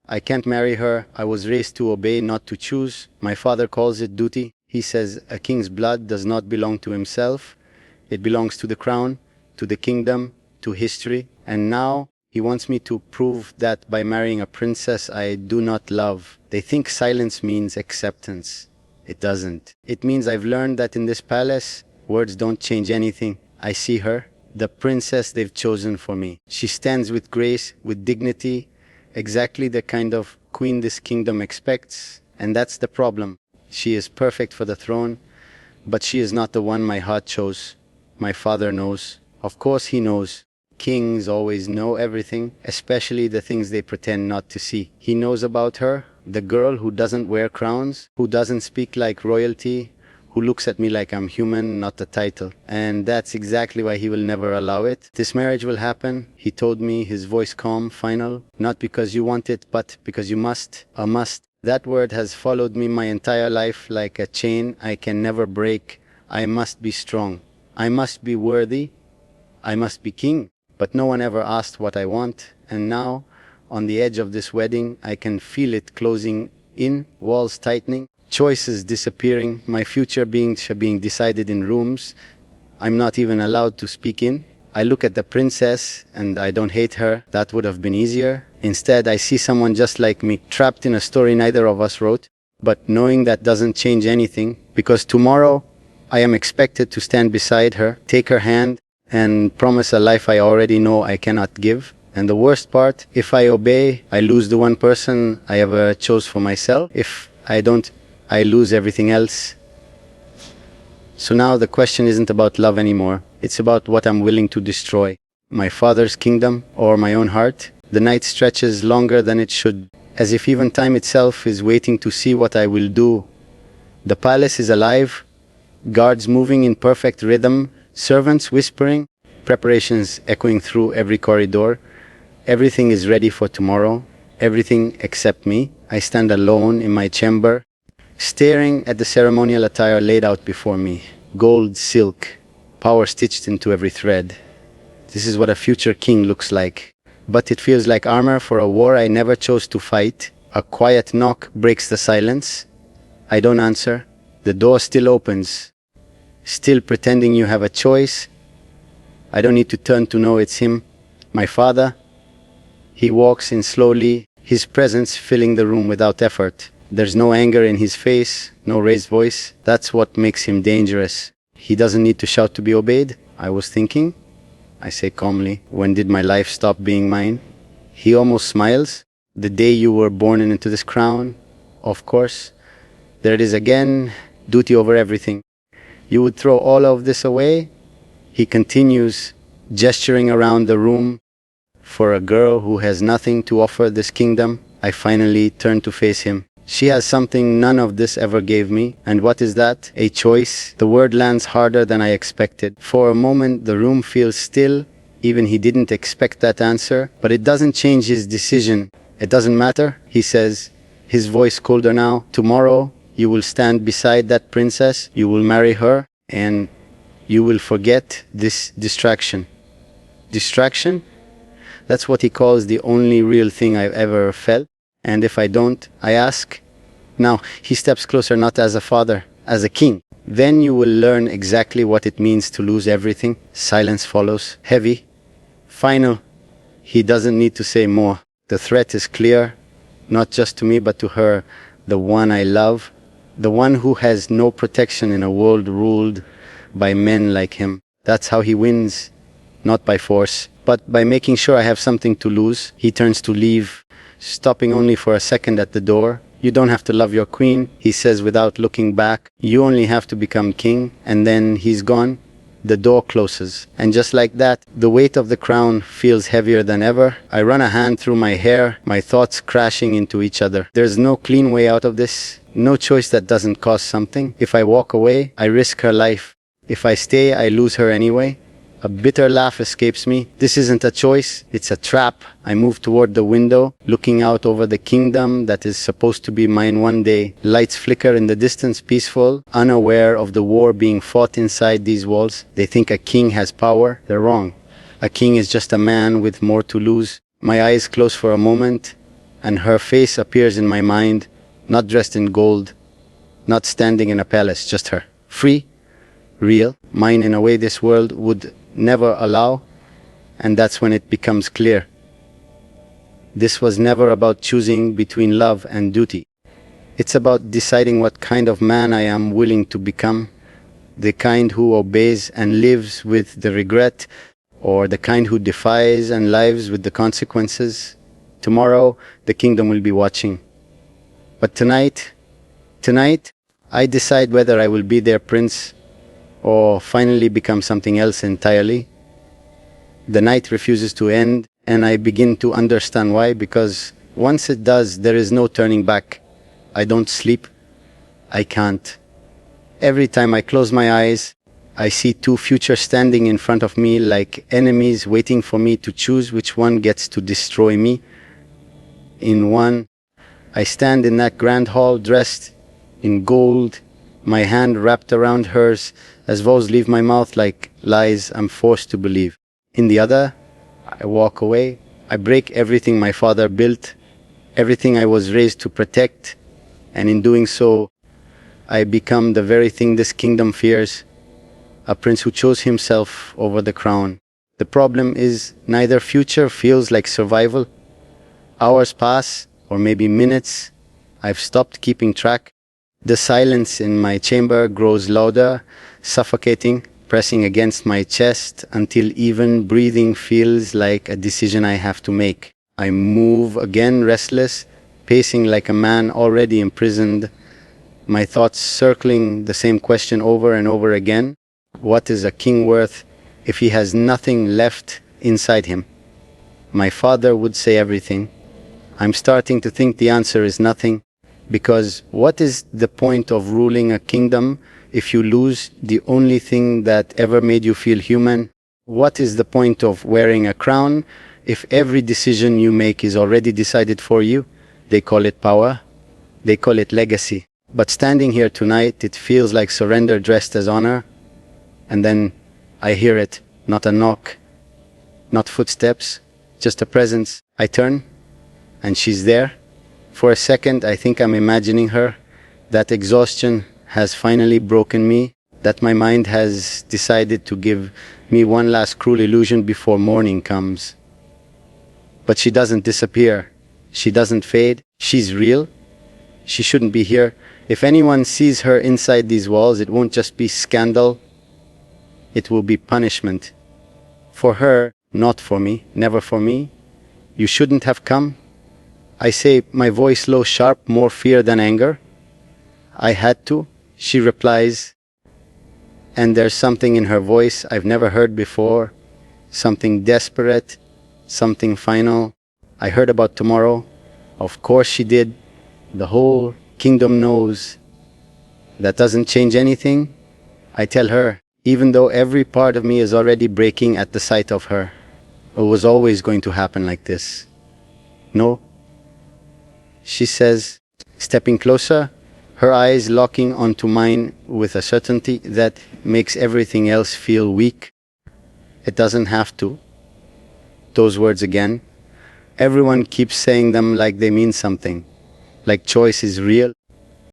I can't marry her. I was raised to obey, not to choose. My father calls it duty. He says a king's blood does not belong to himself. It belongs to the crown, to the kingdom, to history. And now he wants me to prove that by marrying a princess I do not love. They think silence means acceptance. It doesn't. It means I've learned that in this palace, words don't change anything. I see her, the princess they've chosen for me. She stands with grace, with dignity, exactly the kind of queen this kingdom expects. And that's the problem. She is perfect for the throne, but she is not the one my heart chose. My father knows. Of course he knows. Kings always know everything, especially the things they pretend not to see. He knows about her, the girl who doesn't wear crowns, who doesn't speak like royalty, who looks at me like I'm human, not a title. And that's exactly why he will never allow it. This marriage will happen, he told me, his voice calm, final. Not because you want it, but because you must. A must. That word has followed me my entire life like a chain I can never break. I must be strong. I must be worthy. I must be king. But no one ever asked what I want. And now, on the edge of this wedding, I can feel it closing in, walls tightening, choices disappearing, my future being decided in rooms I'm not even allowed to speak in. I look at the princess and I don't hate her. That would have been easier. Instead, I see someone just like me, trapped in a story neither of us wrote. But knowing that doesn't change anything, because tomorrow I am expected to stand beside her, take her hand, and promise a life I already know I cannot give. And the worst part, if I obey, I lose the one person I ever chose for myself. If I don't, I lose everything else. So now the question isn't about love anymore. It's about what I'm willing to destroy. My father's kingdom or my own heart. The night stretches longer than it should, as if even time itself is waiting to see what I will do. The palace is alive, guards moving in perfect rhythm, servants whispering, preparations echoing through every corridor. Everything is ready for tomorrow, everything except me. I stand alone in my chamber, staring at the ceremonial attire laid out before me. Gold, silk, power stitched into every thread. This is what a future king looks like. But it feels like armor for a war I never chose to fight. A quiet knock breaks the silence. I don't answer. The door still opens. Still pretending you have a choice. I don't need to turn to know it's him. My father. He walks in slowly, his presence filling the room without effort. There's no anger in his face, no raised voice. That's what makes him dangerous. He doesn't need to shout to be obeyed. I was thinking, I say calmly, when did my life stop being mine? He almost smiles. The day you were born into this crown, of course. There it is again, duty over everything. You would throw all of this away? He continues, gesturing around the room. For a girl who has nothing to offer this kingdom, I finally turn to face him. She has something none of this ever gave me. And what is that? A choice. The word lands harder than I expected. For a moment, the room feels still. Even he didn't expect that answer. But it doesn't change his decision. It doesn't matter, he says, his voice colder now. Tomorrow, you will stand beside that princess. You will marry her. And you will forget this distraction. Distraction? That's what he calls the only real thing I've ever felt. And if I don't, I ask. Now, he steps closer not as a father, as a king. Then you will learn exactly what it means to lose everything. Silence follows, heavy, final. He doesn't need to say more. The threat is clear, not just to me but to her, the one I love, the one who has no protection in a world ruled by men like him. That's how he wins, not by force, but by making sure I have something to lose. He turns to leave, stopping only for a second at the door. You don't have to love your queen, he says without looking back. You only have to become king. And then he's gone. The door closes. And just like that, the weight of the crown feels heavier than ever. I run a hand through my hair, my thoughts crashing into each other. There's no clean way out of this. No choice that doesn't cost something. If I walk away, I risk her life. If I stay, I lose her anyway. A bitter laugh escapes me. This isn't a choice, it's a trap. I move toward the window, looking out over the kingdom that is supposed to be mine one day. Lights flicker in the distance, peaceful, unaware of the war being fought inside these walls. They think a king has power. They're wrong. A king is just a man with more to lose. My eyes close for a moment. and her face appears in my mind, not dressed in gold, not standing in a palace, just her. Free, real, mine in a way this world would never allow, and that's when it becomes clear. This was never about choosing between love and duty. It's about deciding what kind of man I am willing to become, the kind who obeys and lives with the regret, or the kind who defies and lives with the consequences. Tomorrow, the kingdom will be watching. But tonight, I decide whether I will be their prince or finally become something else entirely. The night refuses to end, and I begin to understand why, because once it does, there is no turning back. I don't sleep. I can't. Every time I close my eyes, I see two futures standing in front of me like enemies waiting for me to choose which one gets to destroy me. In one, I stand in that grand hall dressed in gold, my hand wrapped around hers as vows leave my mouth like lies I'm forced to believe. In the other, I walk away. I break everything my father built, everything I was raised to protect, and in doing so, I become the very thing this kingdom fears, a prince who chose himself over the crown. The problem is neither future feels like survival. Hours pass, or maybe minutes. I've stopped keeping track. The silence in my chamber grows louder, suffocating, pressing against my chest until even breathing feels like a decision I have to make. I move again, restless, pacing like a man already imprisoned, my thoughts circling the same question over and over again. What is a king worth if he has nothing left inside him? My father would say everything. I'm starting to think the answer is nothing, because what is the point of ruling a kingdom if you lose the only thing that ever made you feel human? What is the point of wearing a crown if every decision you make is already decided for you? They call it power. They call it legacy. But standing here tonight, it feels like surrender dressed as honor. And then I hear it, not a knock, not footsteps, just a presence. I turn, and she's there. For a second, I think I'm imagining her. That exhaustion has finally broken me, that my mind has decided to give me one last cruel illusion before morning comes. But she doesn't disappear. She doesn't fade. She's real. She shouldn't be here. If anyone sees her inside these walls, it won't just be scandal. It will be punishment. For her, not for me, never for me. You shouldn't have come. I say, my voice low, sharp, more fear than anger. I had to, she replies. And there's something in her voice I've never heard before. Something desperate, something final. I heard about tomorrow. Of course she did. The whole kingdom knows. That doesn't change anything. I tell her, even though every part of me is already breaking at the sight of her. It was always going to happen like this. No, she says, stepping closer, her eyes locking onto mine with a certainty that makes everything else feel weak. It doesn't have to. Those words again. Everyone keeps saying them like they mean something. Like choice is real,